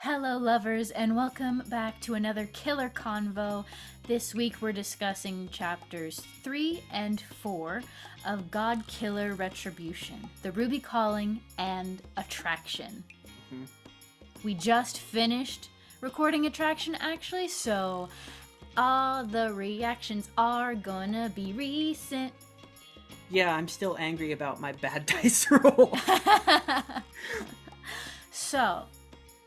Hello, lovers, and welcome back to another Killer Convo. This week we're discussing chapters 3 and 4 of Godkiller Retribution, the Ruby Calling, and Attraction. Mhm. We just finished recording Attraction, actually, so all the reactions are gonna be recent. Yeah, I'm still angry about my bad dice roll. So,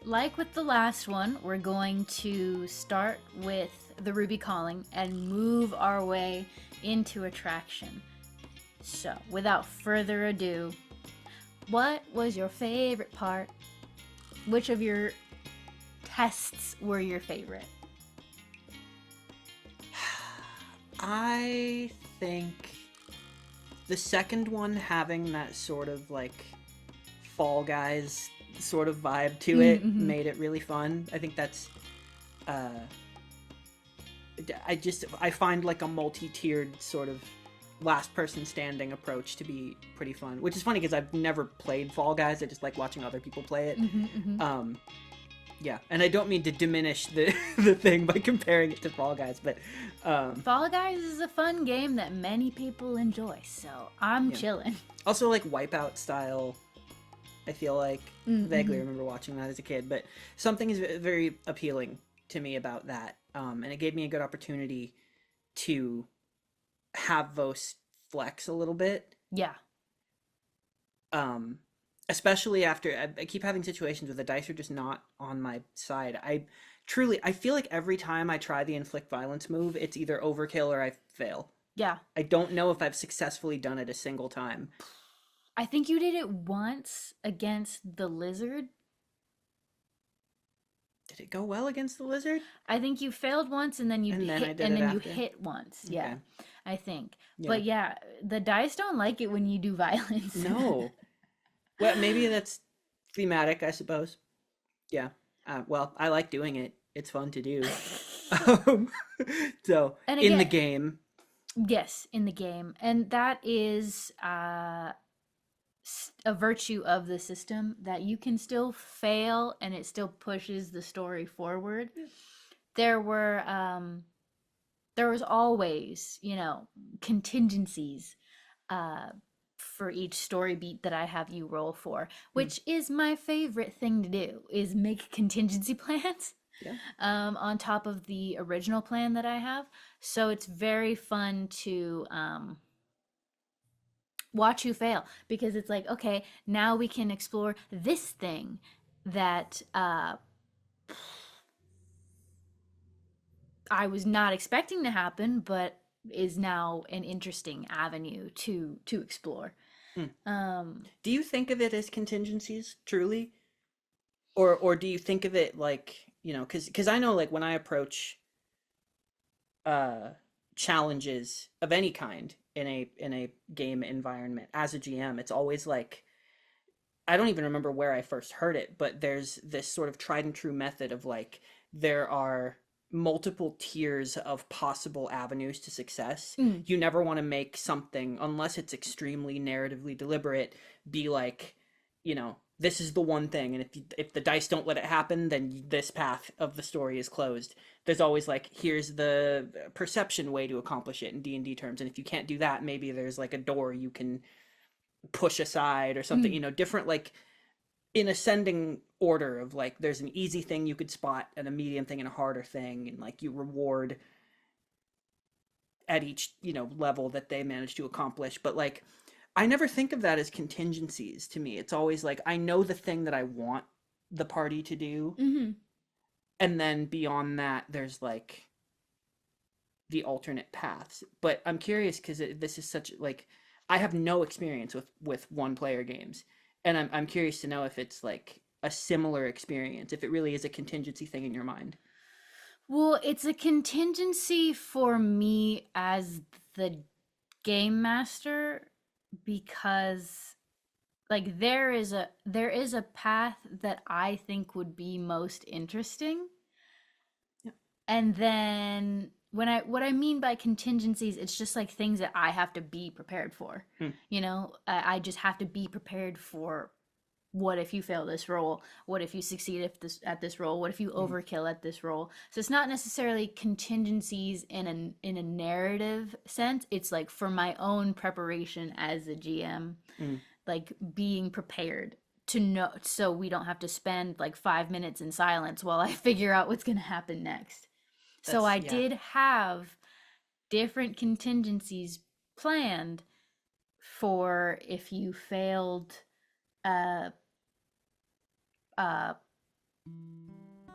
like with the last one, we're going to start with the Ruby Calling and move our way into Attraction. So, without further ado, what was your favorite part? Which of your tests were your favorite? I think the second one having that sort of like Fall Guys sort of vibe to it made it really fun. I think that's I find like a multi-tiered sort of last person standing approach to be pretty fun, which is funny because I've never played Fall Guys. I just like watching other people play it. Yeah, and I don't mean to diminish the the thing by comparing it to Fall Guys, but Fall Guys is a fun game that many people enjoy, so I'm chilling. also like Wipeout style. I feel like vaguely remember watching that as a kid, but something is very appealing to me about that, and it gave me a good opportunity to have Vos flex a little bit. Yeah. Especially after I keep having situations where the dice are just not on my side. I feel like every time I try the inflict violence move, it's either overkill or I fail. Yeah. I don't know if I've successfully done it a single time. I think you did it once against the lizard. Did it go well against the lizard? I think you failed once and then you And then I hit did and it then you after? hit once. Yeah. Okay. I think. Yeah. But yeah, the dice don't like it when you do violence. No. Well, maybe that's thematic, I suppose. Yeah. Well, I like doing it. It's fun to do. Um, so, And in the again- game, Yes, in the game. And that is a virtue of the system, that you can still fail and it still pushes the story forward. There was always, contingencies for each story beat that I have you roll for, which is my favorite thing to do, is make contingency plans. Yeah. On top of the original plan that I have. So it's very fun to watch you fail, because it's like, okay, now we can explore this thing that I was not expecting to happen, but is now an interesting avenue to explore. Do you think of it as contingencies, truly? Or do you think of it like, because I know like when I approach uh challenges of any kind in a game environment as a GM, it's always like I don't even remember where I first heard it, but there's this sort of tried and true method of like there are multiple tiers of possible avenues to success. You never want to make something, unless it's extremely narratively deliberate, be like, this is the one thing, and if the dice don't let it happen, then this path of the story is closed. There's always like, here's the perception way to accomplish it in D&D terms, and if you can't do that, maybe there's like a door you can push aside or something, different, like in ascending order of like there's an easy thing you could spot and a medium thing and a harder thing, and like you reward at each level that they manage to accomplish. But like I never think of that as contingencies. To me, it's always like I know the thing that I want the party to do, and then beyond that there's like the alternate paths. But I'm curious because this is such like I have no experience with one player games, and I'm curious to know if it's like a similar experience, if it really is a contingency thing in your mind. Well, it's a contingency for me as the game master, because like there is a path that I think would be most interesting. Yeah. And then what I mean by contingencies, it's just like things that I have to be prepared for. I just have to be prepared for what if you fail this roll? What if you succeed at this roll? What if you overkill at this roll? So it's not necessarily contingencies in a narrative sense. It's like for my own preparation as a GM, like being prepared to know, so we don't have to spend like 5 minutes in silence while I figure out what's going to happen next. So I did have different contingencies planned for if you failed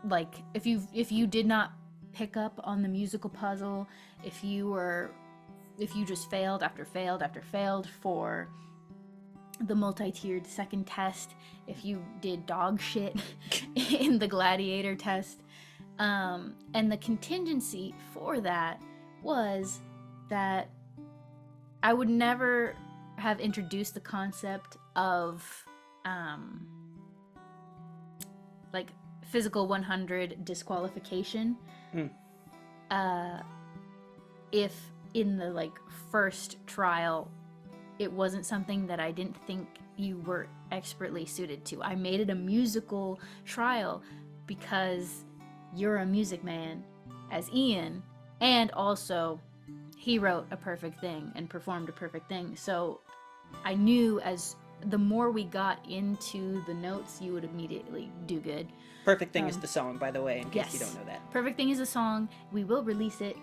like if you did not pick up on the musical puzzle, if you just failed after failed after failed for the multi-tiered second test, if you did dog shit in the gladiator test, and the contingency for that was that I would never have introduced the concept of like physical 100 disqualification if in the like first trial it wasn't something that I didn't think you were expertly suited to. I made it a musical trial because you're a music man as Ian, and also he wrote a perfect thing and performed a perfect thing. So I knew as the more we got into the notes, you would immediately do good. Perfect Thing is the song, by the way, in case you don't know that. Perfect Thing is a song. We will release it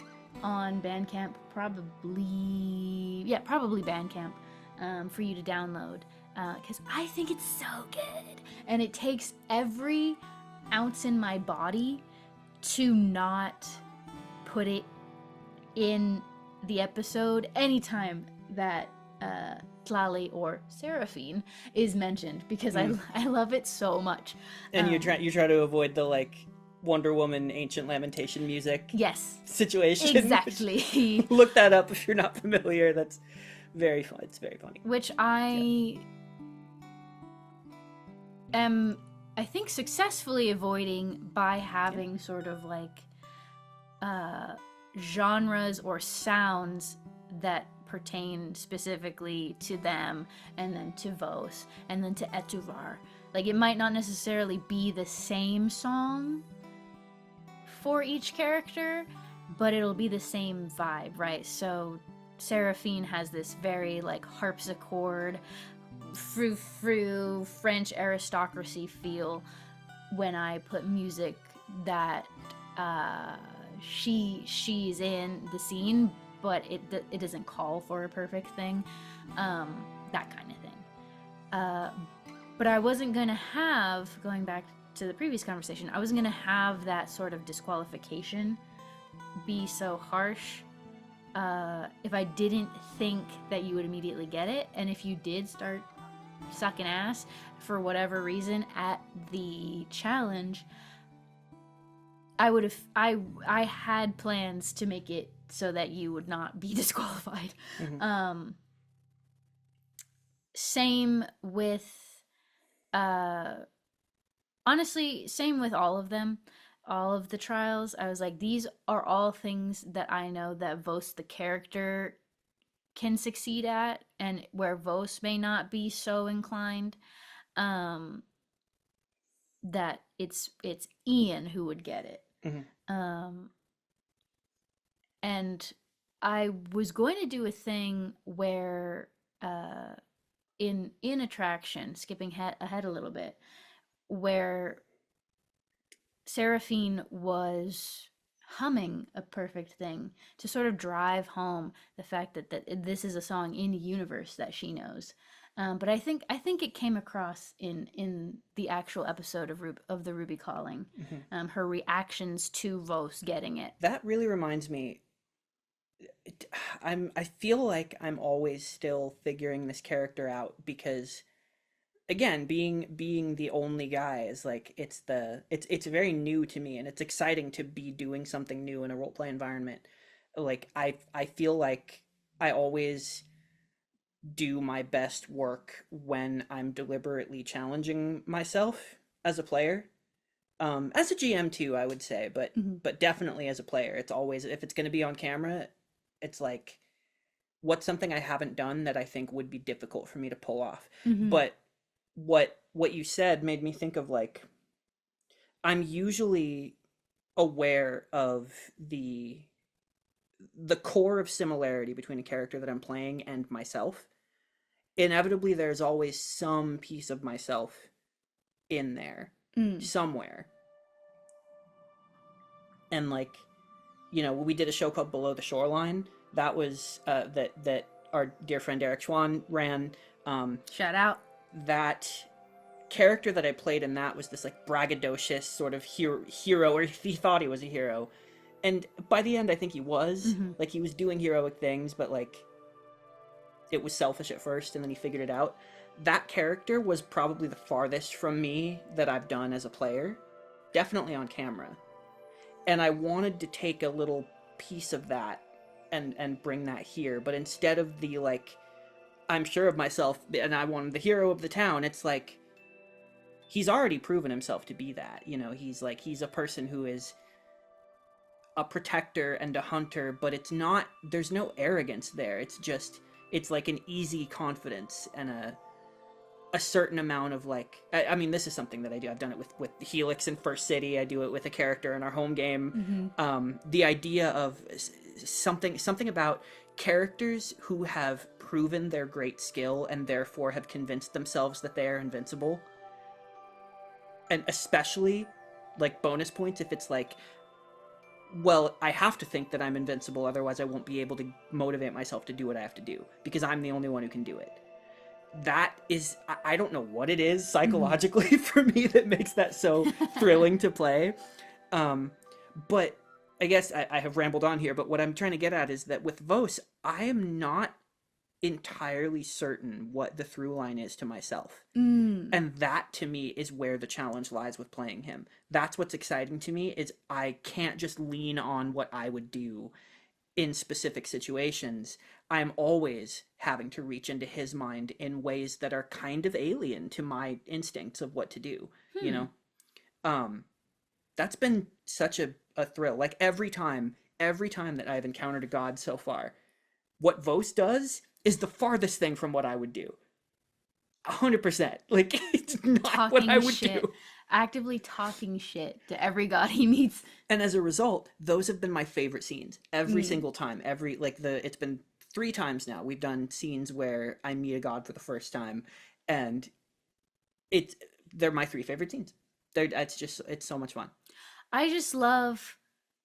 on Bandcamp, probably Bandcamp, for you to download, because I think it's so good. And it takes every ounce in my body to not put it in the episode anytime that Tlali or Seraphine is mentioned, because I love it so much. And you try to avoid the like Wonder Woman Ancient Lamentation music situation. Exactly. Look that up if you're not familiar. That's very fun. It's very funny. Which I am, I think, successfully avoiding by having sort of like genres or sounds that pertain specifically to them, and then to Vos, and then to Etuvar. Like, it might not necessarily be the same song for each character, but it'll be the same vibe, right? So Seraphine has this very like harpsichord, frou-frou, French aristocracy feel when I put music that she's in the scene, but it doesn't call for a perfect thing, that kind of thing. But I wasn't gonna have, going back to the previous conversation, I wasn't gonna have that sort of disqualification be so harsh if I didn't think that you would immediately get it, and if you did start sucking ass for whatever reason at the challenge, I had plans to make it so that you would not be disqualified. Same with honestly, same with all of them, all of the trials. I was like, these are all things that I know that Vos the character can succeed at, and where Vos may not be so inclined, that it's Ian who would get it. And I was going to do a thing where in Attraction, skipping ahead a little bit, where Seraphine was humming a perfect thing to sort of drive home the fact that this is a song in universe that she knows. But I think it came across in the actual episode of the Ruby Calling, her reactions to Vos getting it. That really reminds me. I feel like I'm always still figuring this character out, because again, being the only guy is like, it's very new to me, and it's exciting to be doing something new in a roleplay environment. Like I feel like I always do my best work when I'm deliberately challenging myself as a player. As a GM too, I would say, but definitely as a player. It's always, if it's going to be on camera, it's like, what's something I haven't done that I think would be difficult for me to pull off? But what what you said made me think of like, I'm usually aware of the core of similarity between a character that I'm playing and myself. Inevitably, there's always some piece of myself in there Mm. somewhere. And like, we did a show called Below the Shoreline. That was that our dear friend Eric Schwann ran. Shout out. That character that I played in that was this like braggadocious sort of hero, or he thought he was a hero. And by the end, I think he was. Mm-hmm. Like, he was doing heroic things, but like, it was selfish at first, and then he figured it out. That character was probably the farthest from me that I've done as a player, definitely on camera. And I wanted to take a little piece of that and bring that here, but instead of the like, I'm sure of myself and I wanted the hero of the town, it's like, he's already proven himself to be that. He's a person who is a protector and a hunter, but there's no arrogance there. It's like an easy confidence and a certain amount of like, I mean, this is something that I do. I've done it with Helix in First City. I do it with a character in our home game. Mm-hmm. The idea of something about characters who have proven their great skill and therefore have convinced themselves that they are invincible. And especially like bonus points if it's like, well, I have to think that I'm invincible, otherwise I won't be able to motivate myself to do what I have to do, because I'm the only one who can do it. That is, I don't know what it is psychologically for me that makes that so thrilling to play. But I guess I have rambled on here, but what I'm trying to get at is that with Vos, I am not entirely certain what the through line is to myself. And that to me is where the challenge lies with playing him. That's what's exciting to me, is I can't just lean on what I would do in specific situations. I'm always having to reach into his mind in ways that are kind of alien to my instincts of what to do, That's been such a thrill. Like every time that I've encountered a god so far, what Vos does is the farthest thing from what I would do. 100%. Like, it's not what I would do. Actively talking shit to every god he meets. And as a result, those have been my favorite scenes every single time. It's been 3 times now we've done scenes where I meet a god for the first time, and they're my 3 favorite scenes. It's so much fun. I just love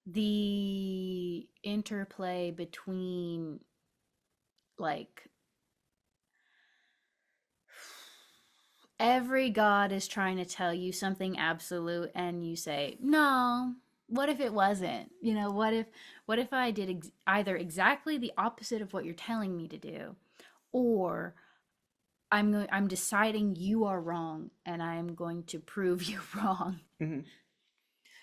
the interplay between like every god is trying to tell you something absolute and you say, no, what if it wasn't? What if I did either exactly the opposite of what you're telling me to do, or I'm deciding you are wrong and I'm going to prove you wrong. Mm-hmm.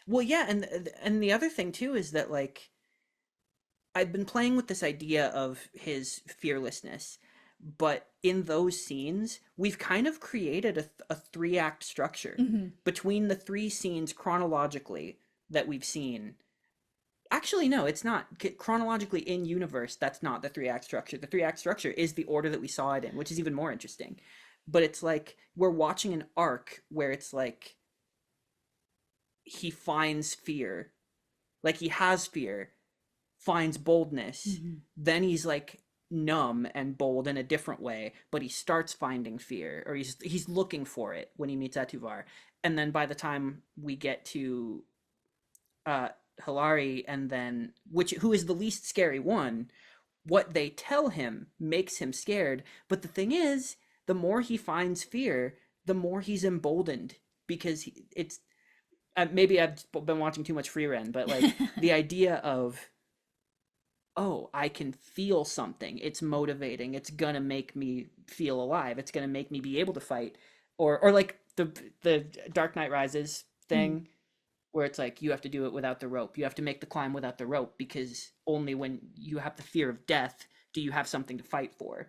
Well, yeah, and the other thing too is that like, I've been playing with this idea of his fearlessness, but in those scenes, we've kind of created a 3-act structure between the 3 scenes chronologically that we've seen. Actually, no, it's not. Chronologically in universe, that's not the 3-act structure. The 3-act structure is the order that we saw it in, which is even more interesting. But it's like, we're watching an arc where it's like, he finds fear. Like, he has fear, finds boldness, then he's like numb and bold in a different way, but he starts finding fear, or he's looking for it when he meets Atuvar. And then by the time we get to Hilari, and then who is the least scary one, what they tell him makes him scared. But the thing is, the more he finds fear, the more he's emboldened, because it's maybe I've been watching too much Free Ren, but like the idea of, oh, I can feel something. It's motivating. It's gonna make me feel alive. It's gonna make me be able to fight. Or like the Dark Knight Rises thing, where it's like, you have to do it without the rope. You have to make the climb without the rope, because only when you have the fear of death do you have something to fight for.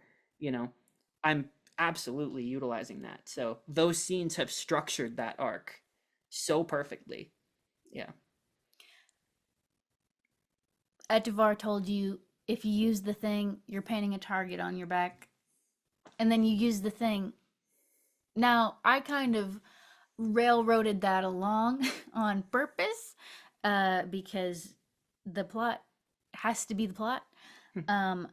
I'm absolutely utilizing that. So those scenes have structured that arc so perfectly. Yeah. Etivar told you, if you use the thing, you're painting a target on your back, and then you use the thing. Now, I kind of railroaded that along on purpose because the plot has to be the plot. Um,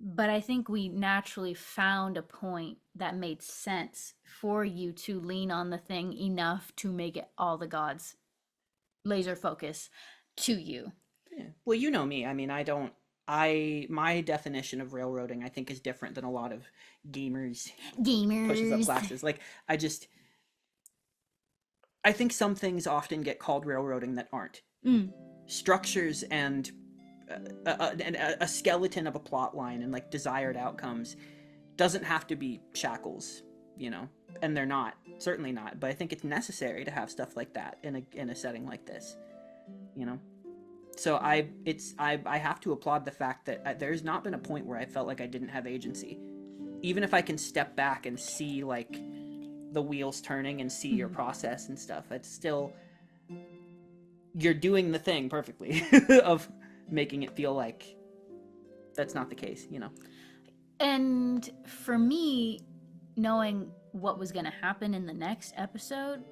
but I think we naturally found a point that made sense for you to lean on the thing enough to make it all the gods laser focus to you. Yeah. Well, you know me. I mean, my definition of railroading, I think, is different than a lot of gamers pushes up Gamers. classes. Like, I think some things often get called railroading that aren't. Mm. Structures and a skeleton of a plot line and like desired outcomes doesn't have to be shackles, and they're not, certainly not. But I think it's necessary to have stuff like that in a setting like this, So I have to applaud the fact that there's not been a point where I felt like I didn't have agency, even if I can step back and see like the wheels turning and see your process and stuff. It's still, you're doing the thing perfectly of making it feel like that's not the case, And for me, knowing what was going to happen in the next episode,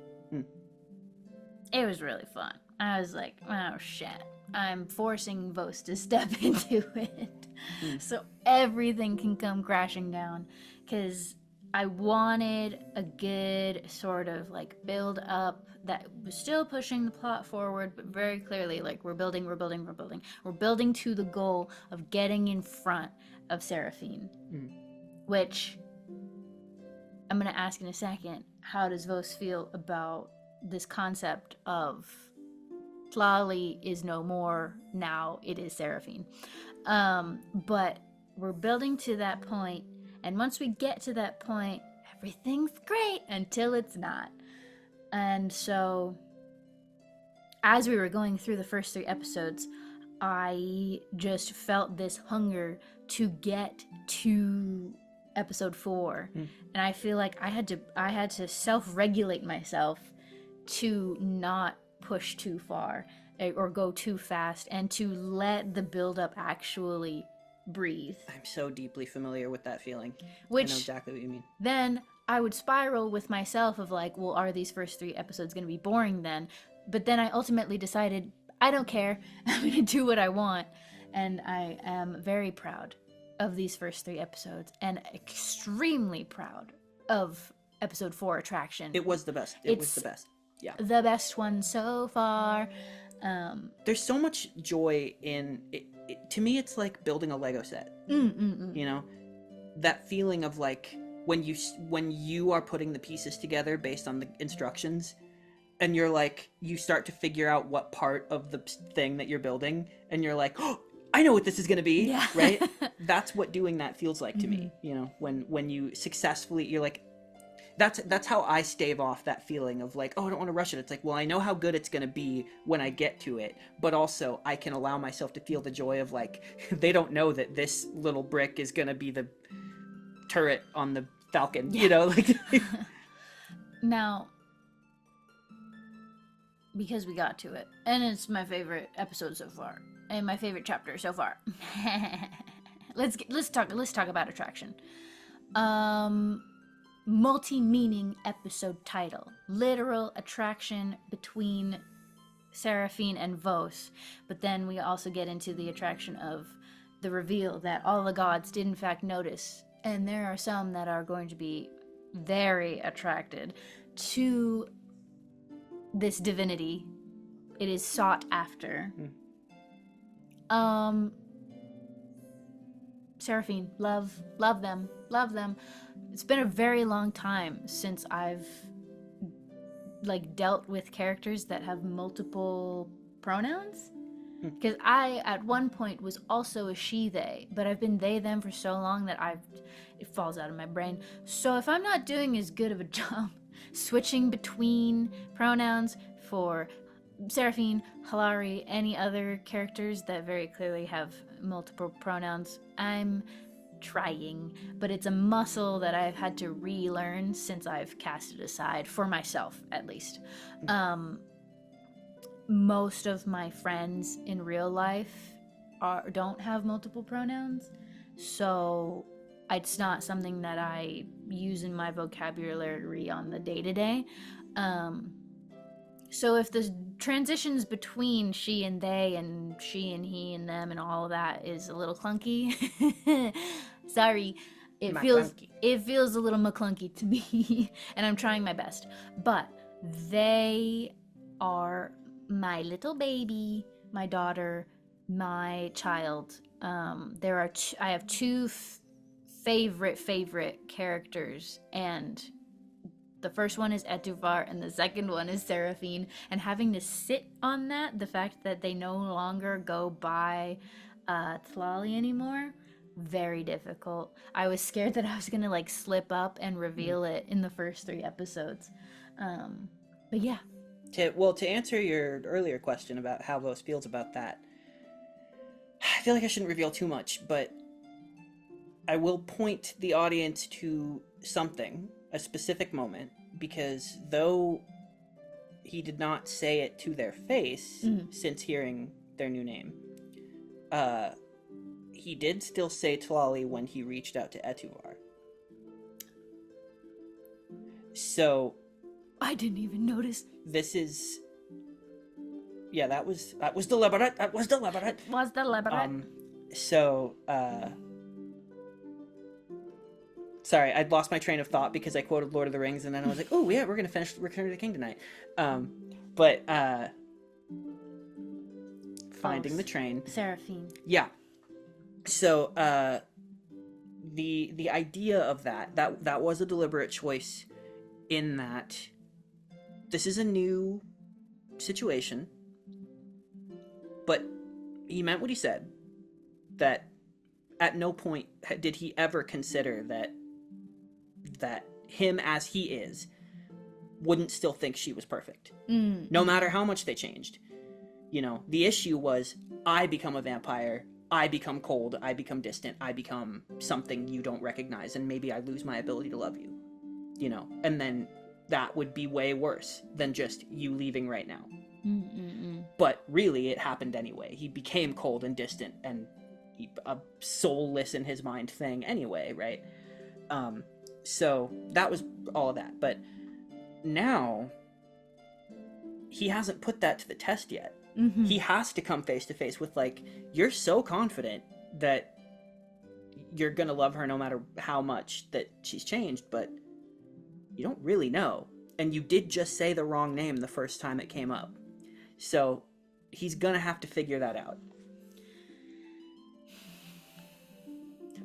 it was really fun. I was like, oh shit, I'm forcing Vos to step into it. So everything can come crashing down, because I wanted a good sort of like build up that was still pushing the plot forward, but very clearly like we're building to the goal of getting in front of Seraphine, which I'm going to ask in a second. How does Vos feel about this concept of Tlali is no more, now it is Seraphine? But we're building to that point, and once we get to that point, everything's great until it's not. And so, as we were going through the first 3 episodes, I just felt this hunger to get to episode 4. And I feel like I had to self-regulate myself to not push too far or go too fast, and to let the build-up actually breathe. I'm so deeply familiar with that feeling. Which, I know exactly what you mean. Then I would spiral with myself of like, well, are these first 3 episodes going to be boring then? But then I ultimately decided, I don't care. I'm going to do what I want. And I am very proud of these first 3 episodes, and extremely proud of episode 4, Attraction. It was the best. It was the best. Yeah. The best one so far. There's so much joy in it. To me, it's like building a Lego set. That feeling of like when you are putting the pieces together based on the instructions, and you're like, you start to figure out what part of the thing that you're building, and you're like, oh, I know what this is going to be. Yeah. Right? That's what doing that feels like to me. When you successfully, you're like, that's how I stave off that feeling of like, oh, I don't want to rush it. It's like, well, I know how good it's going to be when I get to it, but also I can allow myself to feel the joy of like, they don't know that this little brick is going to be the turret on the Falcon, like. Now, because we got to it, and it's my favorite episode so far, and my favorite chapter so far. Let's talk about Attraction. Multi-meaning episode title. Literal attraction between Seraphine and Vos. But then we also get into the attraction of the reveal that all the gods did in fact notice. And there are some that are going to be very attracted to this divinity. It is sought after. Seraphine, love them. It's been a very long time since I've like dealt with characters that have multiple pronouns, because I at one point was also a she they, but I've been they them for so long that it falls out of my brain. So if I'm not doing as good of a job switching between pronouns for Seraphine, Hilari, any other characters that very clearly have multiple pronouns, I'm trying, but it's a muscle that I've had to relearn since I've cast it aside, for myself at least. Most of my friends in real life don't have multiple pronouns, so it's not something that I use in my vocabulary on the day-to-day. So if the transitions between she and they and she and he and them and all of that is a little clunky, sorry, McClunky. it feels a little McClunky to me, and I'm trying my best. But they are my little baby, my daughter, my child. I have two favorite characters, and the first one is Etuvar and the second one is Seraphine, and having to sit on that, the fact that they no longer go by Tlali anymore, very difficult. I was scared that I was gonna like slip up and reveal it in the first 3 episodes. But yeah. To answer your earlier question about how Vos feels about that, I feel like I shouldn't reveal too much, but I will point the audience to something, a specific moment, because though he did not say it to their face since hearing their new name, he did still say Tlali when he reached out to Etuvar. So I didn't even notice. This is... Yeah, that was deliberate. That was deliberate. Was deliberate. So, sorry, I'd lost my train of thought because I quoted Lord of the Rings, and then I was like, oh, yeah, we're going to finish Return of the King tonight. Finding the train. Seraphine. Yeah. So, the idea of that was a deliberate choice in that this is a new situation, but he meant what he said, that at no point did he ever consider that him as he is wouldn't still think she was perfect. No matter how much they changed. You know, the issue was, I become a vampire, I become cold, I become distant, I become something you don't recognize, and maybe I lose my ability to love you. You know, and then that would be way worse than just you leaving right now. But really, it happened anyway. He became cold and distant and a soulless in his mind thing anyway, right? So that was all of that. But now, he hasn't put that to the test yet. He has to come face to face with, like, you're so confident that you're gonna love her no matter how much that she's changed, but you don't really know. And you did just say the wrong name the first time it came up. So he's gonna have to figure that out.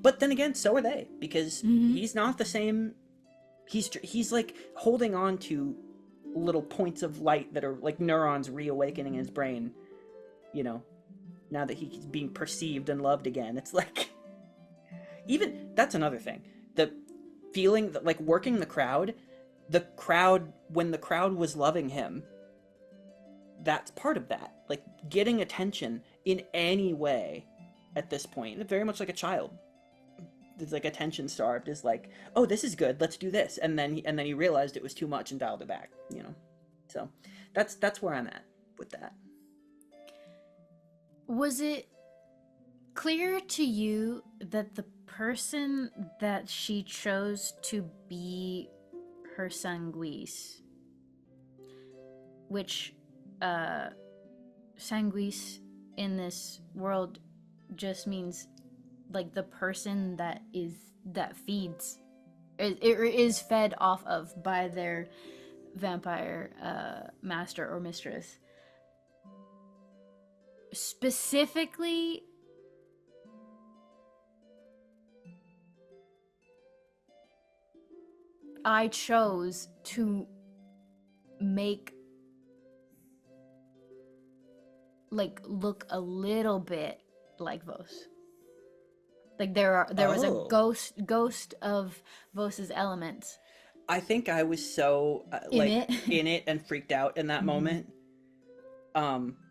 But then again, so are they, because he's not the same. He's like holding on to little points of light that are like neurons reawakening in his brain, you know, now that he's being perceived and loved again. It's like, even that's another thing, the feeling that, like, working the crowd, when the crowd was loving him, that's part of that, like getting attention in any way at this point, very much like a child. It's like attention starved, is like, oh, this is good, let's do this, and then he realized it was too much and dialed it back, you know. So that's where I'm at with that. Was it clear to you that the person that she chose to be her sanguis, which sanguis in this world just means like the person that feeds, it is fed off of by their vampire master or mistress. Specifically, I chose to make look a little bit like Vos. Like there was a ghost of Vos's elements. I think I was so in it and freaked out in that moment.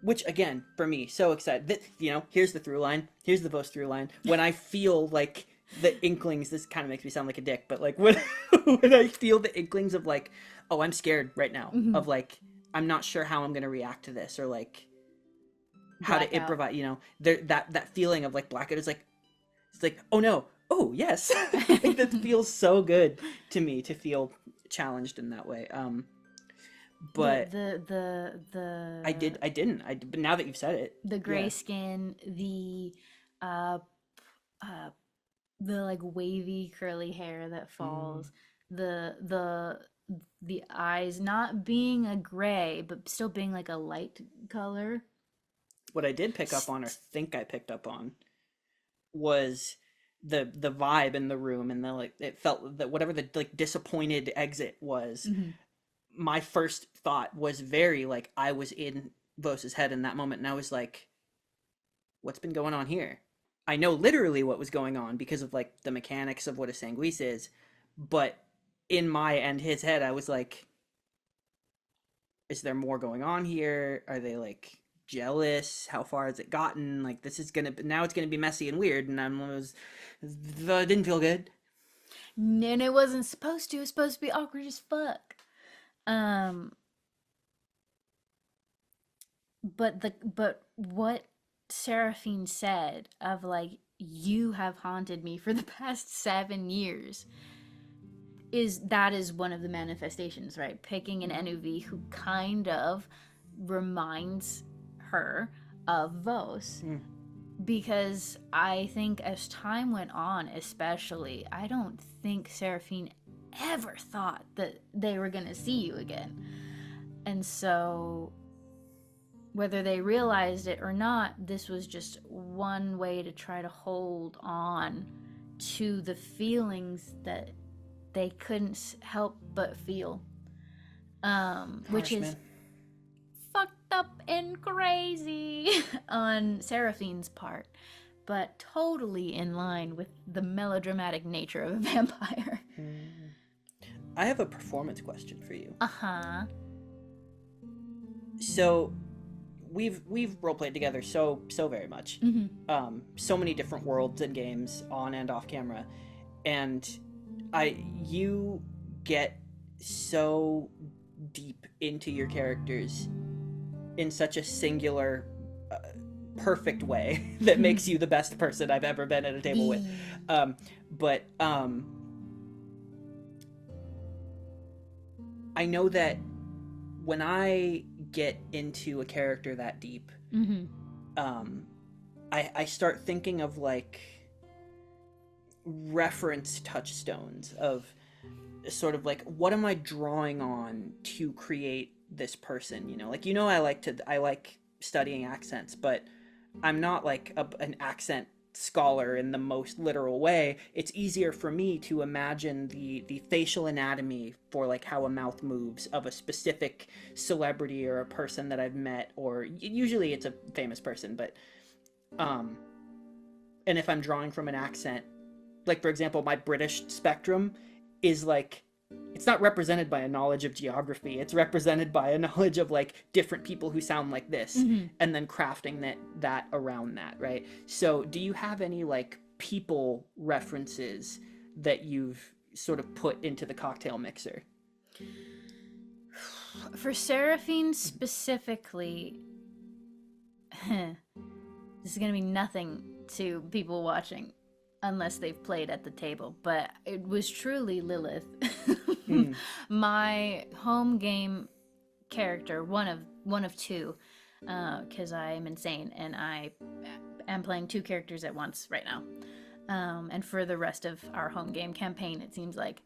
Which again, for me, so excited. You know, here's the through line. Here's the Vos through line. When I feel like the inklings, this kind of makes me sound like a dick, but like when I feel the inklings of like, oh, I'm scared right now, of like, I'm not sure how I'm gonna react to this, or like how to improvise. You know, that feeling of like blackout is like, it's like, oh no, Oh, yes. I think that feels so good to me to feel challenged in that way. the But the the the I didn't. But now that you've said it, the gray yeah. skin, uh uh the like wavy curly hair that Mm. falls, the the eyes not being a gray but still being like a light color. What I did pick up on, or think I picked up on, was the vibe in the room, and the like. It felt that whatever the like disappointed exit was, Mhm. my first thought was very like I was in Vos's head in that moment, and I was like, "What's been going on here?" I know literally what was going on because of like the mechanics of what a sanguise is, but in my and his head, I was like, "Is there more going on here? Are they like jealous? How far has it gotten? Like this is gonna now it's gonna be messy and weird." And I didn't feel good. And it wasn't supposed to. It was supposed to be awkward as fuck. Um, but what Seraphine said of like you have haunted me for the past 7 years is one of the manifestations, right? Picking an NUV who kind of reminds her of Vos. Mm. Because I think as time went on, especially, I don't think Seraphine ever thought that they were going to see you again. And so, whether they realized it or not, this was just one way to try to hold on to the feelings that they couldn't help but feel. Which Harsh, is man. fucked up and crazy on Seraphine's part, but totally in line with the melodramatic nature of a vampire. Mm. I have a performance question for you. Uh huh. So we've role played together so very much. Mm-hmm. So many different worlds and games on and off camera, and I you get so deep into your characters in such a singular, uh, perfect way that makes you the best person I've ever been at a table with. Um, but I know that when I get into a character that deep, Mm-hmm. um, I start thinking of like reference touchstones of sort of like what am I drawing on to create this person, like I like studying accents, but I'm not like an accent scholar in the most literal way. It's easier for me to imagine the facial anatomy for like how a mouth moves of a specific celebrity or a person that I've met, or usually it's a famous person, but um and if I'm drawing from an accent, like for example my British spectrum is like it's not represented by a knowledge of geography, it's represented by a knowledge of like different people who sound like this, Mm-hmm. and then crafting that around that, right? So do you have any like people references that you've sort of put into the cocktail mixer? For Seraphine specifically, this is gonna be nothing to people watching unless they've played at the table, but it was truly Lilith. Mm. My home game character, one of two, because I am insane and I am playing two characters at once right now. And for the rest of our home game campaign, it seems like.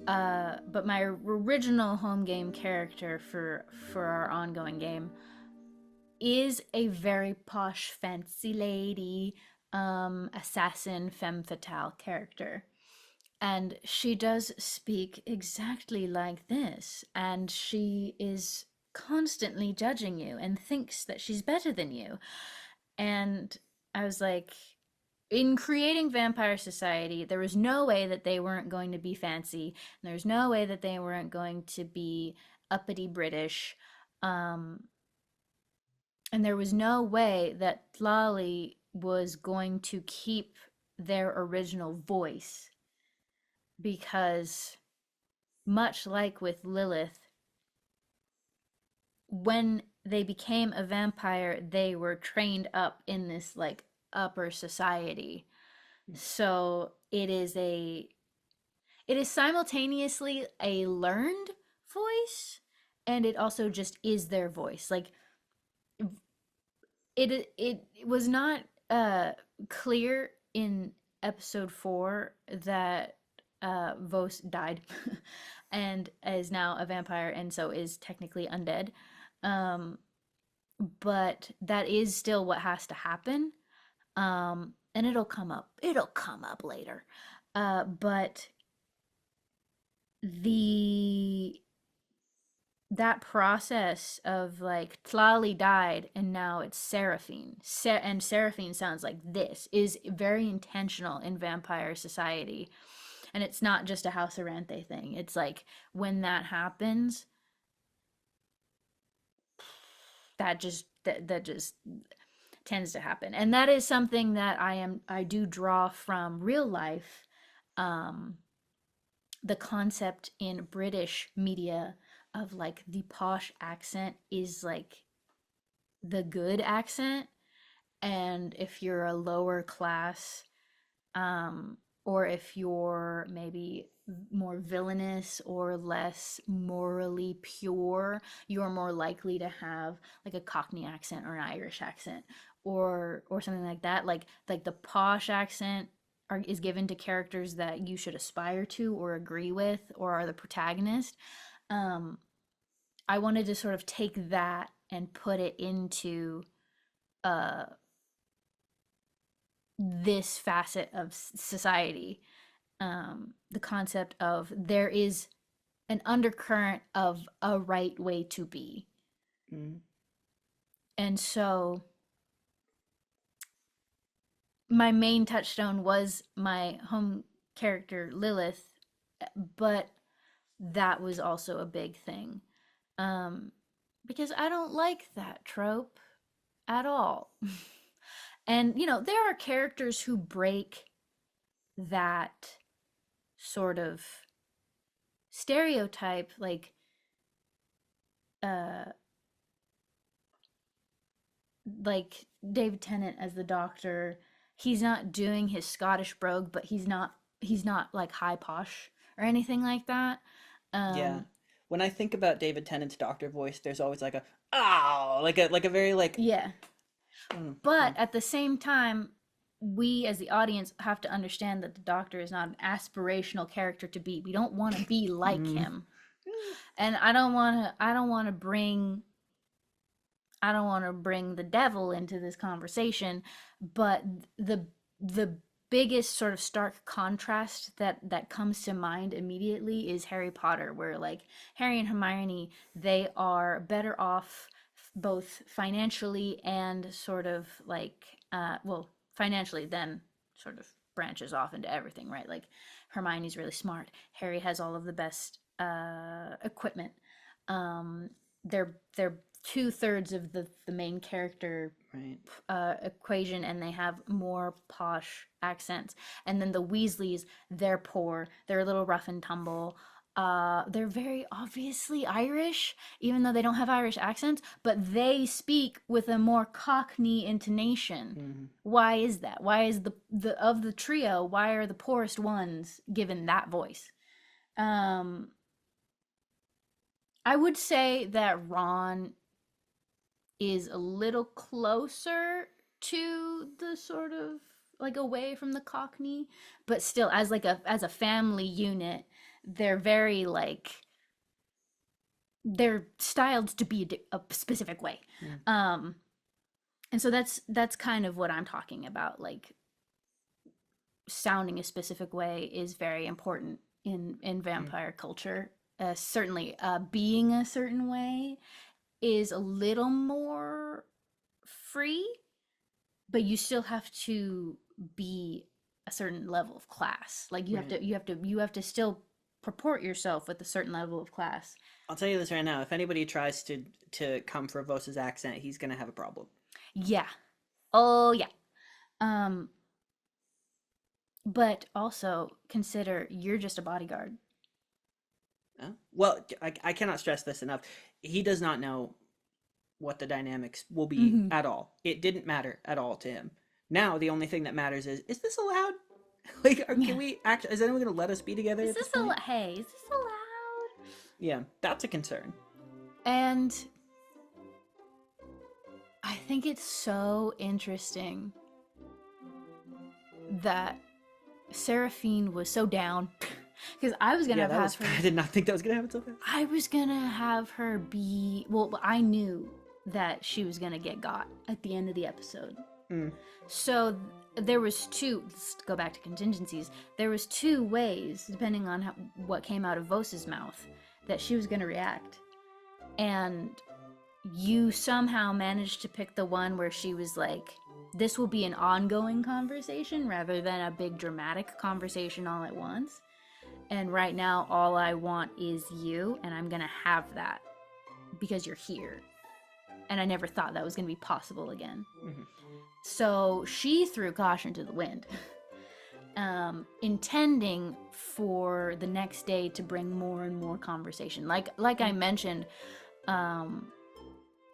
But my original home game character for our ongoing game is a very posh, fancy lady, assassin, femme fatale character. And she does speak exactly like this, and she is constantly judging you and thinks that she's better than you. And I was like, in creating Vampire Society, there was no way that they weren't going to be fancy, and there was no way that they weren't going to be uppity British. Um, and there was no way that Lali was going to keep their original voice because, much like with Lilith, when they became a vampire, they were trained up in this like upper society. So it is a it is simultaneously a learned voice, and it also just is their voice. Like it was not clear in episode 4 that Vos died and is now a vampire and so is technically undead. Um, but that is still what has to happen. And it'll come up. It'll come up later. But the that process of like Tlali died and now it's Seraphine. And Seraphine sounds like this is very intentional in vampire society. And it's not just a House Aranthe thing. It's like when that happens, that just tends to happen. And that is something that I do draw from real life. The concept in British media of like the posh accent is like the good accent, and if you're a lower class, or if you're maybe more villainous or less morally pure, you're more likely to have like a Cockney accent or an Irish accent or something like that. Like the posh accent is given to characters that you should aspire to or agree with or are the protagonist. I wanted to sort of take that and put it into uh, this facet of society. The concept of there is an undercurrent of a right way to be. Mm. And so my main touchstone was my home character Lilith, but that was also a big thing. Because I don't like that trope at all. And, you know, there are characters who break that sort of stereotype, uh like David Tennant as the Doctor. He's not doing his Scottish brogue, but he's not like high posh or anything like that. Yeah. um When I think about David Tennant's Doctor voice, there's always like a oh, like a very like yeah, mm, but mm, at the same time, we as the audience have to understand that the Doctor is not an aspirational character to be. We don't want to be like mm, him. And I don't want to bring the devil into this conversation, but the biggest sort of stark contrast that comes to mind immediately is Harry Potter, where like Harry and Hermione, they are better off both financially and sort of like well, financially then sort of branches off into everything, right? Like Hermione's really smart, Harry has all of the best equipment. They're 2/3 of the main character right. equation, and they have more posh accents. And then the Weasleys, they're poor, they're a little rough and tumble. They're very obviously Irish, even though they don't have Irish accents, but they speak with a more Cockney intonation. Mm-hmm. Why is that? Why is the of the trio, why are the poorest ones given that voice? Um, I would say that Ron is a little closer to the sort of like away from the Cockney, but still as a family unit, they're very like they're styled to be a specific way. Mm. And so that's kind of what I'm talking about. Like sounding a specific way is very important in Mm. vampire culture. Certainly, being a certain way is a little more free, but you still have to be a certain level of class. Like Right. you have to still purport yourself with a certain level of class. I'll tell you this right now. If anybody tries to come for Vos's accent, he's gonna have a problem. Yeah. Oh yeah. Um but also consider you're just a bodyguard. Well, I cannot stress this enough. He does not know what the dynamics will be Mm-hmm. at all. It didn't matter at all to him. Now the only thing that matters is this allowed? Like, can we actually? Is anyone gonna let us be together Is at this this point? hey, is this allowed? Yeah, that's a concern. And I think it's so interesting that Seraphine was so down because I was gonna Yeah, that have was. her. I did not think that was gonna happen so fast. I was gonna have her be. Well, I knew that she was gonna get got at the end of the episode. Mm. So there was two. Let's go back to contingencies. There was two ways, depending on what came out of Vose's mouth, that she was gonna react, and you somehow managed to pick the one where she was like, this will be an ongoing conversation rather than a big dramatic conversation all at once. And right now, all I want is you, and I'm gonna have that because you're here. And I never thought that was gonna be possible again. Mm-hmm. So she threw caution to the wind, intending for the next day to bring more and more conversation. Like I mentioned,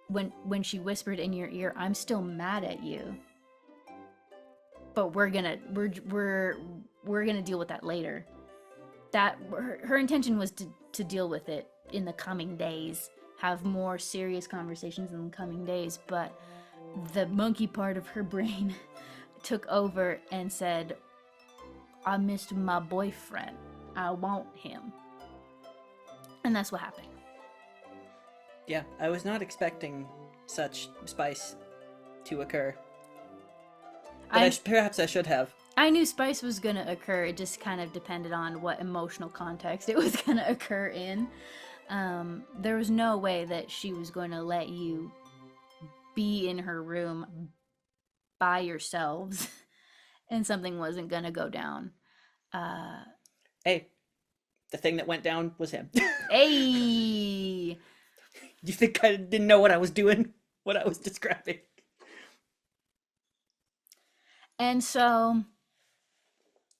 when she whispered in your ear, "I'm still mad at you, but we're gonna deal with that later." That her intention was to deal with it in the coming days, have more serious conversations in the coming days, but the monkey part of her brain took over and said, I missed my boyfriend, I want him. And that's what happened. Yeah, I was not expecting such spice to occur, but perhaps I should have. I knew spice was going to occur. It just kind of depended on what emotional context it was going to occur in. There was no way that she was going to let you be in her room by yourselves and something wasn't going to go down. Hey, the thing that went down was him. Hey! You think I didn't know what I was doing? What I was describing? And so...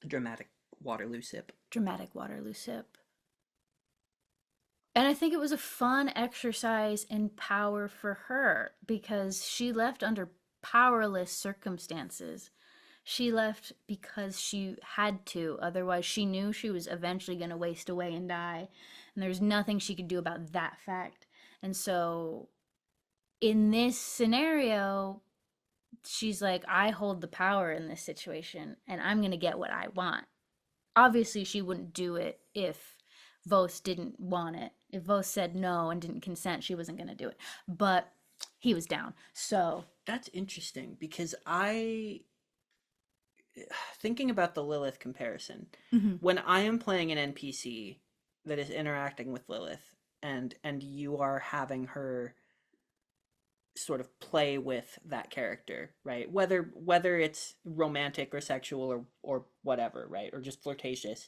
Dramatic Waterloo sip. Dramatic Waterloo sip. And I think it was a fun exercise in power for her because she left under powerless circumstances. She left because she had to. Otherwise, she knew she was eventually going to waste away and die. And there's nothing she could do about that fact. And so, in this scenario, she's like, I hold the power in this situation, and I'm going to get what I want. Obviously, she wouldn't do it if Vos didn't want it. If Vos said no and didn't consent, she wasn't going to do it. But he was down. So that's interesting because thinking about the Lilith comparison, when I am playing an NPC that is interacting with Lilith and you are having her sort of play with that character, right? Whether it's romantic or sexual or whatever, right? Or just flirtatious.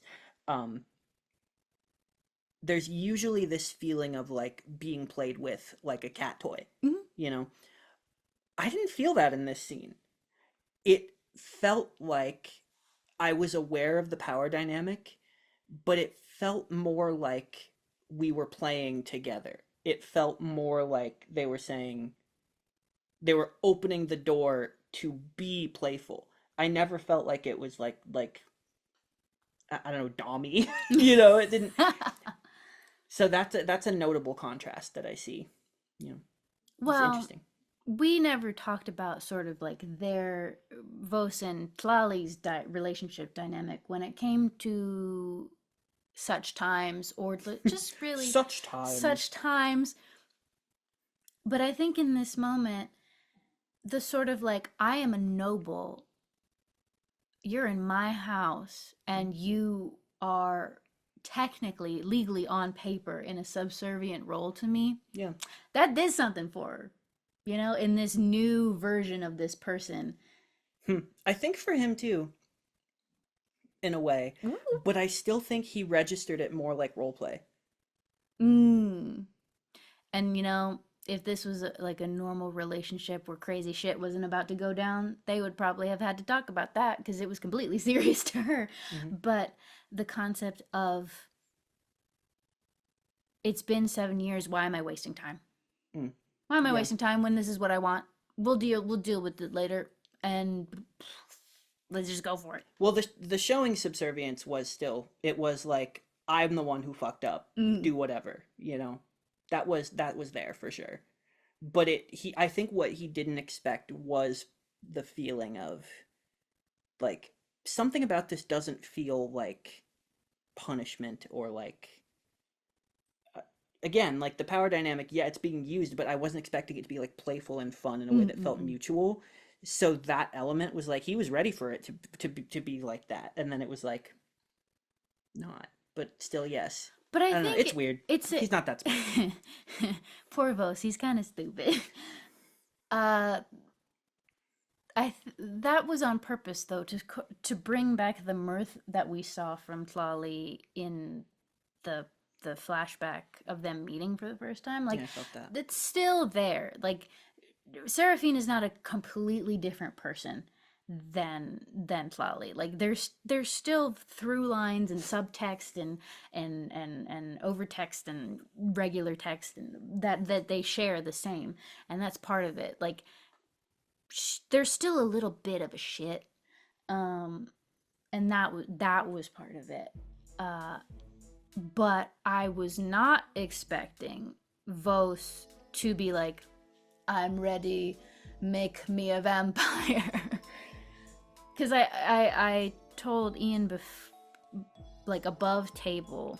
There's usually this feeling of like being played with like a cat toy, you know? I didn't feel that in this scene. It felt like I was aware of the power dynamic, but it felt more like we were playing together. It felt more like they were saying, they were opening the door to be playful. I never felt like it was like I don't know, dommy. You know, it didn't. So that's a notable contrast that I see. You know, it's interesting. We never talked about sort of like their Vos and Tlali's relationship dynamic when it came to such times, or just really such times. But I think in this moment, the sort of like, I am a noble, you're in my house, and you are technically, legally on paper in a subservient role to me. Yeah. That did something for her, you know, in this new version of this person. I think for him too, in a way. Ooh. But I still think he registered it more like roleplay. And you know, if this was like a normal relationship where crazy shit wasn't about to go down, they would probably have had to talk about that because it was completely serious to her. But the concept of, it's been 7 years, why am I wasting time? Why am I wasting time when this is what I want? We'll deal with it later. And let's just go for it. Well, the showing subservience was still, it was like, I'm the one who fucked up. Do whatever, you know. That was there for sure. But I think what he didn't expect was the feeling of like something about this doesn't feel like punishment or like again, like the power dynamic, yeah, it's being used, but I wasn't expecting it to be like playful and fun in a way that felt mutual. So that element was like he was ready for it to be like that, and then it was like not, but still yes. But I don't know, think it's weird. It's He's not that smart. Poor Vos, he's kind of stupid. That was on purpose though, to bring back the mirth that we saw from Tlali in the flashback of them meeting for the first time. Like, Yeah, I felt that. it's still there. Like, Seraphine is not a completely different person than Tlali. Like, there's still through lines and subtext and overtext and regular text and that they share the same, and that's part of it. Like, there's still a little bit of a shit, and that was part of it. But I was not expecting Vos to be like, I'm ready, make me a vampire. Because I told Ian like above table,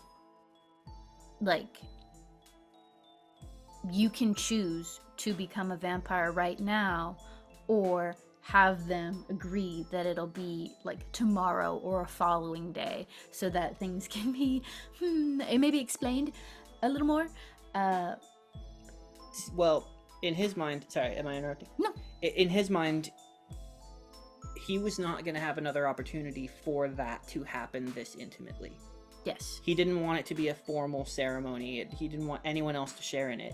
like, you can choose to become a vampire right now, or have them agree that it'll be like tomorrow or a following day, so that things can be it may be explained a little more. Well, in his mind, sorry, am I interrupting? No. In his mind, he was not going to have another opportunity for that to happen this intimately. Yes. He didn't want it to be a formal ceremony. He didn't want anyone else to share in it.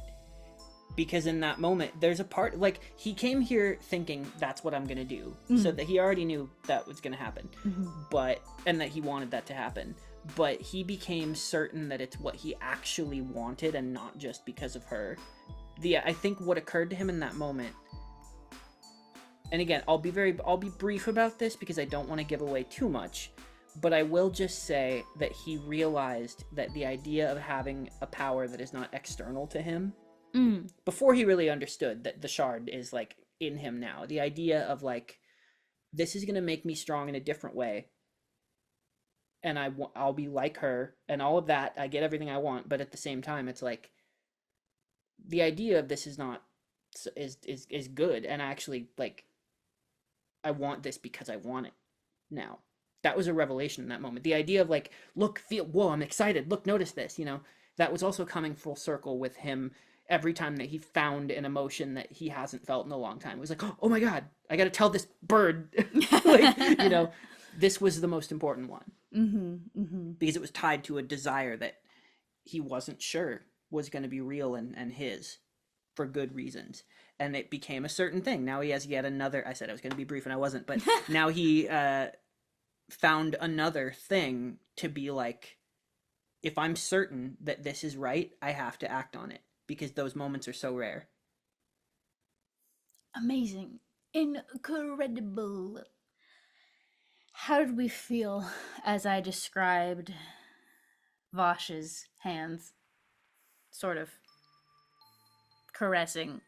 Because in that moment, there's a part, like, he came here thinking, that's what I'm going to do. So that he already knew that was going to happen. And that he wanted that to happen. But he became certain that it's what he actually wanted and not just because of her. I think what occurred to him in that moment, and again, I'll be brief about this because I don't want to give away too much, but I will just say that he realized that the idea of having a power that is not external to him, before he really understood that the shard is like in him now, the idea of like, this is going to make me strong in a different way, and I'll be like her and all of that, I get everything I want, but at the same time it's like, the idea of this is not is good, and actually, like, I want this because I want it now. That was a revelation in that moment. The idea of like, look, feel, whoa, I'm excited, look, notice this, you know, that was also coming full circle with him every time that he found an emotion that he hasn't felt in a long time. It was like, oh my god, I gotta tell this bird. Like, you know, this was the most important one. Because it was tied to a desire that he wasn't sure was going to be real and his, for good reasons. And it became a certain thing. Now he has yet another, I said I was going to be brief and I wasn't, but now he found another thing to be like, if I'm certain that this is right, I have to act on it, because those moments are so rare. Amazing. Incredible. How did we feel as I described Vosh's hands sort of caressing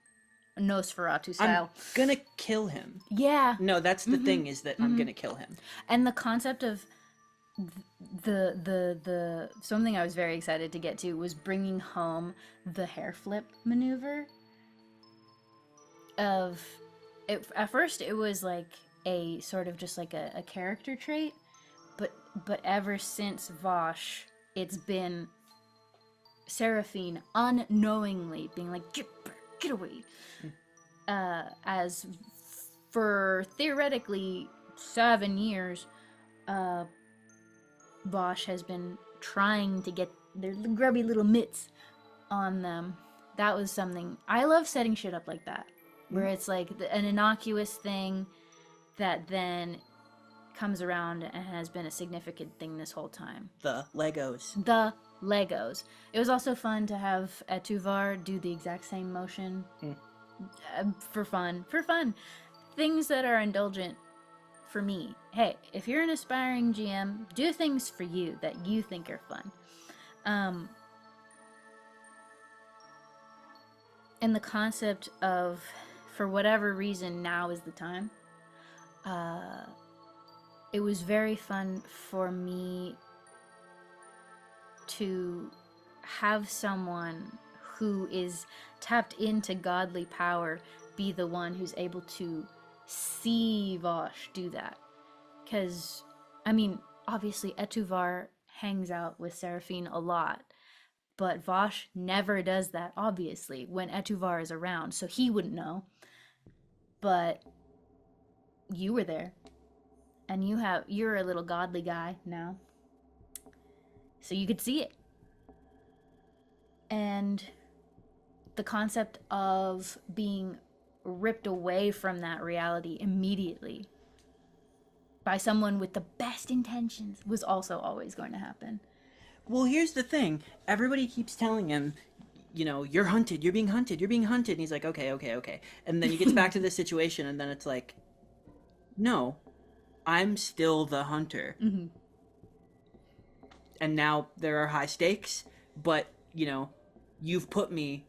Nosferatu style? I'm gonna kill him. Yeah. No, that's the thing, is that I'm gonna kill him. And the concept of the something I was very excited to get to was bringing home the hair flip maneuver. Of it, at first it was like a sort of just like a character trait, but ever since Vosh, it's been Seraphine unknowingly being like, get away. As for theoretically 7 years, Vosh has been trying to get their grubby little mitts on them. That was something. I love setting shit up like that, where it's like an innocuous thing that then comes around and has been a significant thing this whole time. The Legos. It was also fun to have Etuvar do the exact same motion for fun. Things that are indulgent for me. Hey, if you're an aspiring GM, do things for you that you think are fun. And the concept of, for whatever reason, now is the time. It was very fun for me to have someone who is tapped into godly power be the one who's able to see Vosh do that. Because, I mean, obviously Etuvar hangs out with Seraphine a lot, but Vosh never does that, obviously, when Etuvar is around, so he wouldn't know. But you were there, and you're a little godly guy now, so you could see it. And the concept of being ripped away from that reality immediately by someone with the best intentions was also always going to happen. Well, here's the thing. Everybody keeps telling him, you're hunted, you're being hunted, you're being hunted. And he's like, okay. And then he gets back to this situation, and then it's like, no, I'm still the hunter. Mm-hmm. And now there are high stakes, but, you've put me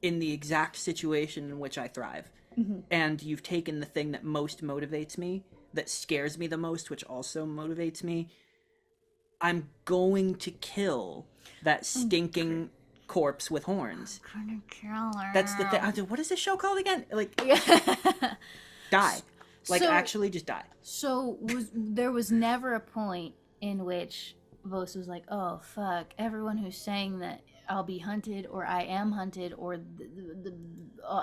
in the exact situation in which I thrive. Mm-hmm. And you've taken the thing that most motivates me, that scares me the most, which also motivates me. I'm going to kill that stinking corpse with horns. I'm gonna kill her. That's the thing. What is this show called again? Like, die. Like, actually just die. So there was never a point in which Vos was like, oh, fuck, everyone who's saying that I'll be hunted or I am hunted or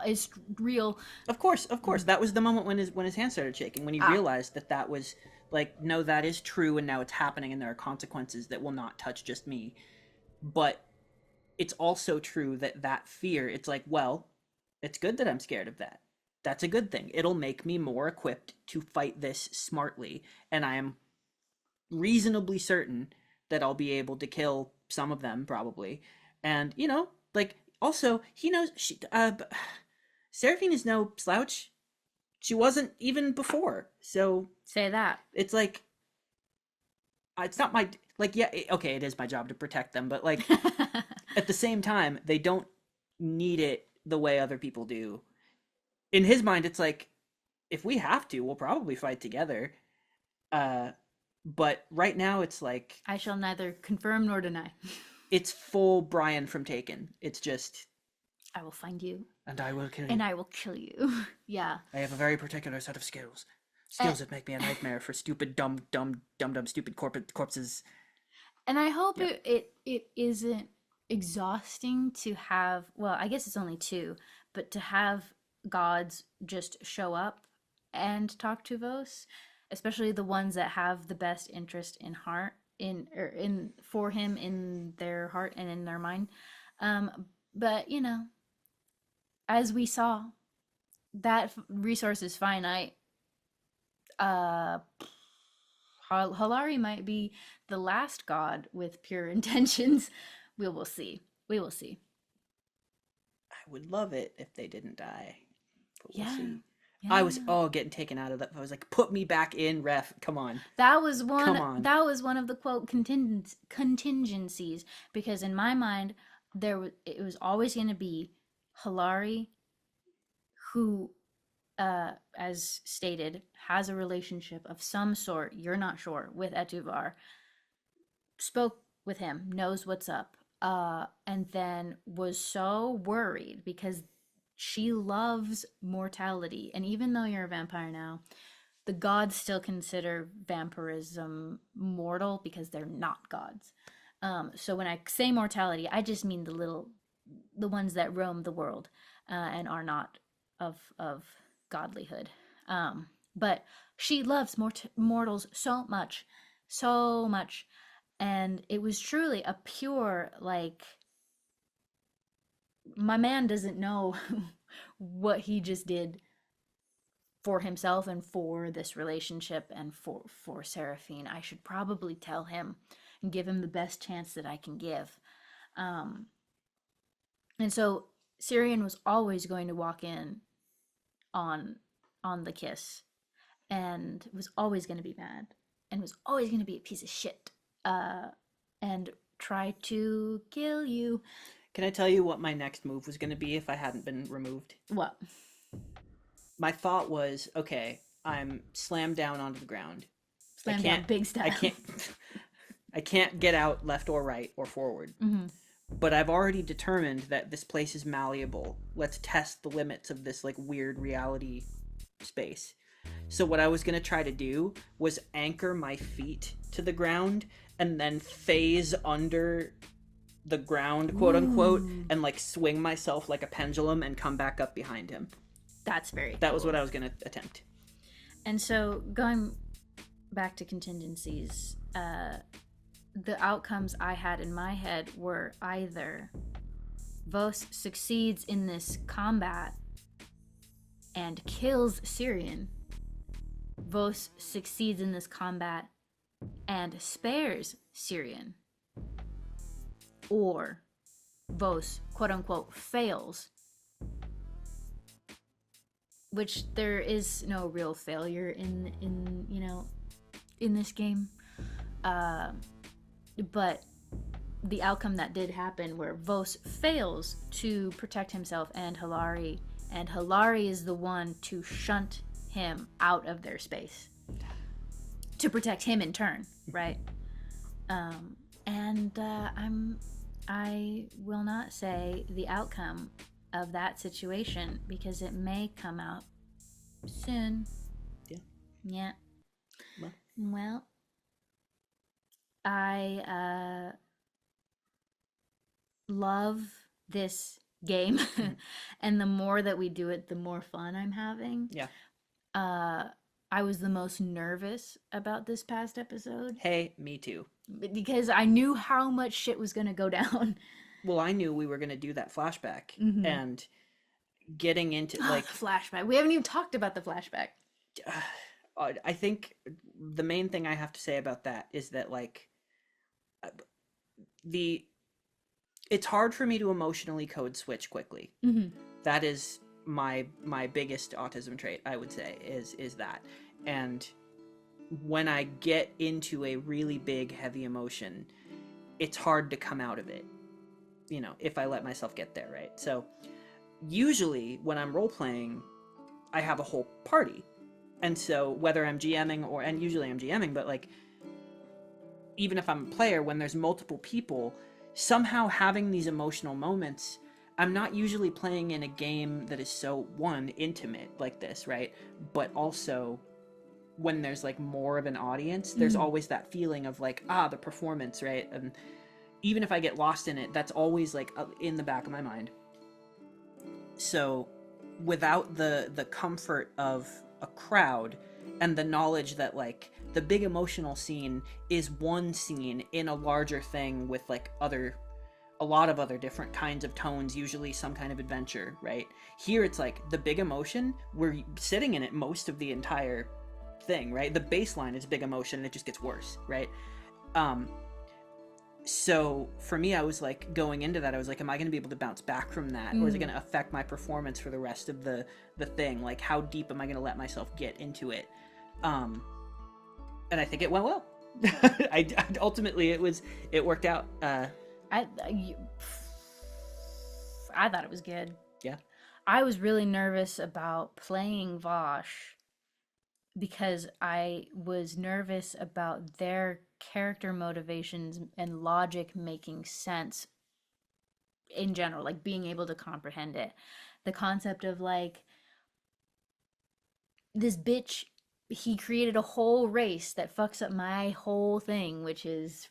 is real. Of course. That was the moment when his hand started shaking, when he realized that was like, no, that is true, and now it's happening, and there are consequences that will not touch just me. But it's also true that fear, it's like, well, it's good that I'm scared of that. That's a good thing. It'll make me more equipped to fight this smartly, and I am reasonably certain that I'll be able to kill some of them, probably. And, also, he knows, Seraphine is no slouch. She wasn't even before, so... Say that. It's like... It's not my... Like, yeah, okay, it is my job to protect them, but, like, at the same time, they don't need it the way other people do. In his mind, it's like, if we have to, we'll probably fight together. But right now, it's like... I shall neither confirm nor deny. It's full Brian from Taken. It's just... I will find you. And I will kill you. And I will kill you. Yeah. I have a very particular set of skills. That make me a nightmare for stupid, dumb, stupid corpses. And I hope it isn't exhausting to have, well, I guess it's only two, but to have gods just show up and talk to Vos, especially the ones that have the best interest in heart, for him in their heart and in their mind. But, as we saw, that resource is finite. Halari might be the last god with pure intentions. We will see. I would love it if they didn't die. But we'll see. Yeah. I was getting taken out of that. I was like, put me back in, ref. Come on. That was one. That was one of the quote contingencies, because in my mind, it was always going to be Halari, who, as stated, has a relationship of some sort. You're not sure with Etuvar. Spoke with him, knows what's up, and then was so worried because she loves mortality. And even though you're a vampire now, the gods still consider vampirism mortal because they're not gods. So when I say mortality, I just mean the ones that roam the world and are not of godlyhood. But she loves mortals so much. And it was truly a pure, like, my man doesn't know what he just did for himself and for this relationship and for Seraphine. I should probably tell him and give him the best chance that I can give. And so Syrian was always going to walk in on the kiss. and was always going to be mad and was always going to be a piece of shit and try to kill you. Can I tell you what my next move was going to be if I hadn't been removed? What? My thought was, okay, I'm slammed down onto the ground. Slam down big style. I can't get out left or right or forward. Mm-hmm. But I've already determined that this place is malleable. Let's test the limits of this like weird reality space. So what I was going to try to do was anchor my feet to the ground and then phase under the ground, quote unquote, and like swing myself like a pendulum and come back up behind him. That's very That was what I was going to attempt. And so going back to contingencies, the outcomes I had in my head were either Vos succeeds in this combat and kills Syrian, Vos succeeds in this combat and spares Syrian, or Vos, quote unquote, fails. Which there is no real failure in this game. But the outcome that did happen where Vos fails to protect himself and Hilari is the one to shunt him out of their space to protect him in turn, right? I will not say the outcome of that situation because it may come out soon. Yeah. Well, I love this game, and the more that we do it, the more fun I'm having. Yeah. I was the most nervous about this past episode. Hey, me too. Because I knew how much shit was going to go down. Well, I knew we were going to do that flashback, and getting into like flashback. We haven't even talked about the flashback. I think the main thing I have to say about that is that like it's hard for me to emotionally code switch quickly. That is my biggest autism trait, I would say, is that. And when I get into a really big heavy emotion, it's hard to come out of it, if I let myself get there, right? So usually when I'm role playing, I have a whole party, and so whether I'm GMing and usually I'm GMing, but like even if I'm a player, when there's multiple people, somehow having these emotional moments, I'm not usually playing in a game that is so intimate like this, right? But also when there's like more of an audience, there's always that feeling of like, the performance, right? And even if I get lost in it, that's always like in the back of my mind. So without the comfort of a crowd and the knowledge that like the big emotional scene is one scene in a larger thing with like a lot of other different kinds of tones, usually some kind of adventure, right? Here it's like the big emotion, we're sitting in it most of the entire thing, right? The baseline is big emotion and it just gets worse, right? So for me, I was like going into that, I was like, am I going to be able to bounce back from that? Or is it going to affect my performance for the rest of the thing? Like how deep am I going to let myself get into it? And I think it went well. Ultimately it worked out. I thought it was good. Yeah. I was really nervous about playing Vosh because I was nervous about their character motivations and logic making sense in general, like being able to comprehend it. The concept of like, this bitch, he created a whole race that fucks up my whole thing, which is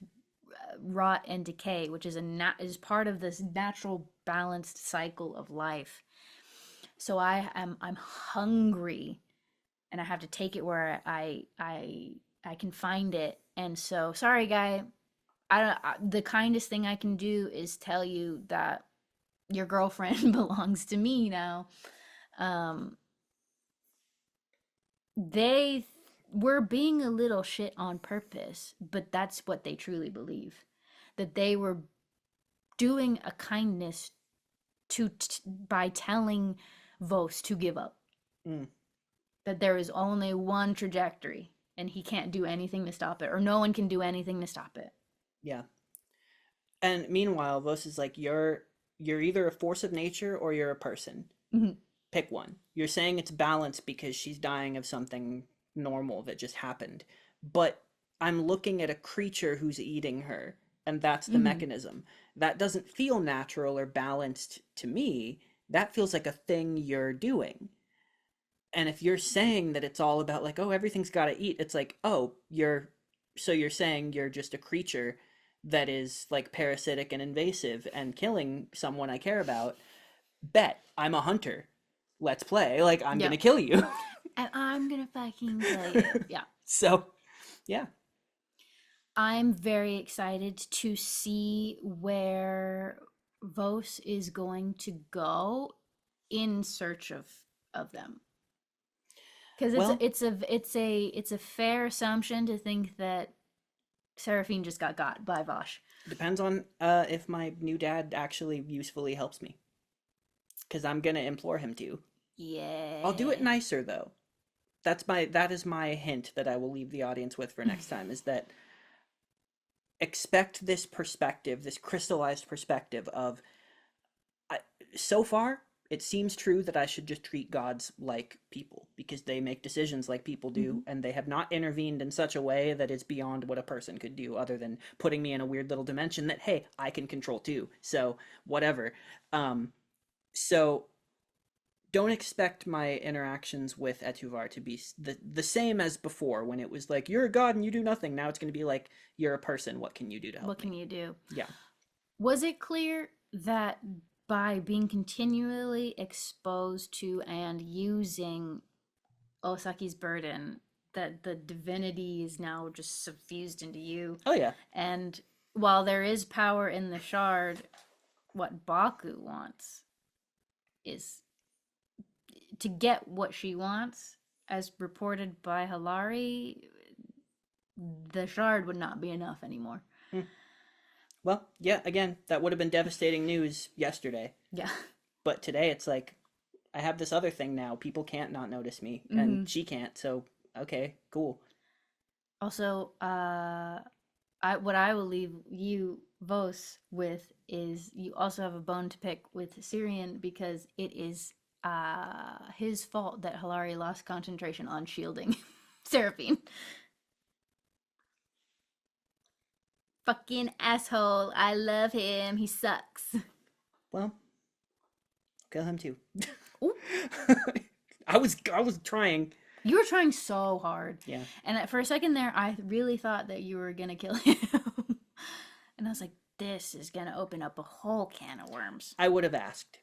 rot and decay, which is is part of this natural balanced cycle of life. So I'm hungry, and I have to take it where I can find it. And so, sorry, guy, the kindest thing I can do is tell you that your girlfriend belongs to me now. They were being a little shit on purpose, but that's what they truly believe. That they were doing a kindness by telling Vos to give up. that there is only one trajectory and he can't do anything to stop it, or no one can do anything to stop it. Yeah. And meanwhile, Vos is like, you're either a force of nature or you're a person. Mm-hmm. Pick one. You're saying it's balanced because she's dying of something normal that just happened. But I'm looking at a creature who's eating her, and that's the mechanism. That doesn't feel natural or balanced to me. That feels like a thing you're doing. And if you're saying that it's all about like, oh, everything's got to eat, it's like, oh, you're saying you're just a creature that is like parasitic and invasive and killing someone I care about. Bet I'm a hunter. Let's play. Like, I'm gonna kill you. And I'm gonna fucking kill you. Yeah. So, yeah. I'm very excited to see where Vos is going to go in search of them. Because it's a fair assumption to think that Seraphine just got by Vosh. Depends on if my new dad actually usefully helps me. Because I'm gonna implore him to. Yeah. I'll do it nicer though. That is my hint that I will leave the audience with for next time, is that expect this perspective, this crystallized perspective of, so far, it seems true that I should just treat gods like people, because they make decisions like people do, and they have not intervened in such a way that is beyond what a person could do, other than putting me in a weird little dimension that, hey, I can control too, so whatever. So don't expect my interactions with Etuvar to be the same as before, when it was like, you're a god and you do nothing. Now it's going to be like, you're a person, what can you do to help What can me? you do? Yeah. Was it clear that by being continually exposed to and using Osaki's burden, that the divinity is now just suffused into you? Oh, yeah. And while there is power in the shard, what Baku wants is to get what she wants, as reported by Hilari. The shard would not be enough anymore. Well, yeah, again, that would have been devastating news yesterday. Yeah. But today it's like, I have this other thing now. People can't not notice me, and she can't, so okay, cool. Also, what I will leave you, Vos, with is you also have a bone to pick with Syrian, because it is his fault that Hilari lost concentration on shielding Seraphine. Fucking asshole. I love him. He sucks. Well, kill him too. Ooh. I was trying. You were trying so hard. Yeah. And for a second there, I really thought that you were gonna kill him. And I was like, this is gonna open up a whole can of worms. I would have asked.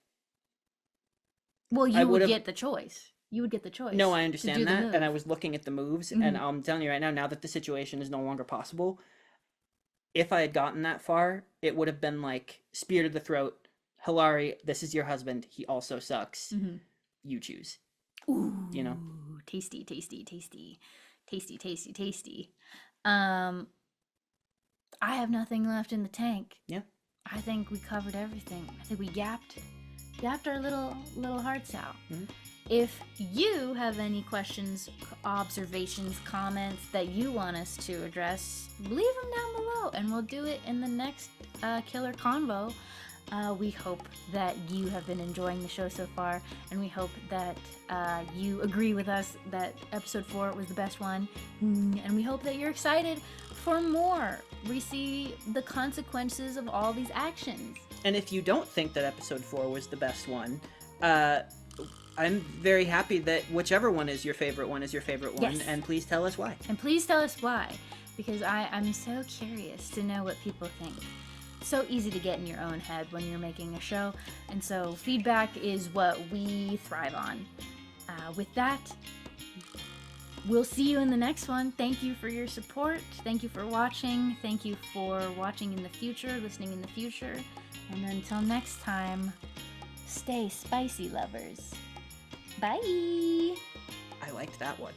Well, you would get the choice. You would get the choice. No, I understand that. And I was looking at the moves, and I'm telling you right now that the situation is no longer possible, if I had gotten that far, it would have been like, spear to the throat, Hilari, this is your husband, he also sucks. You choose. Ooh, you know? Tasty, tasty, tasty. Tasty, tasty, tasty. I have nothing left in the tank. Yeah. I think we covered everything. I think we yapped our little hearts out. If you have any questions, observations, comments that you want us to address, leave them down below, and we'll do it in the next Killer Convo. We hope that you have been enjoying the show so far, and we hope that you agree with us that episode 4 was the best one, and we hope that you're excited for more. We see the consequences of all these actions. And if you don't think that episode 4 was the best one, I'm very happy that whichever one is your favorite one is your favorite one, Yes. and please tell us why. And please tell us why, because I'm so curious to know what people think. So easy to get in your own head when you're making a show, and so feedback is what we thrive on. With that, we'll see you in the next one. Thank you for your support. Thank you for watching. Thank you for watching in the future, listening in the future. And until next time, stay spicy, lovers. Bye! I liked that one.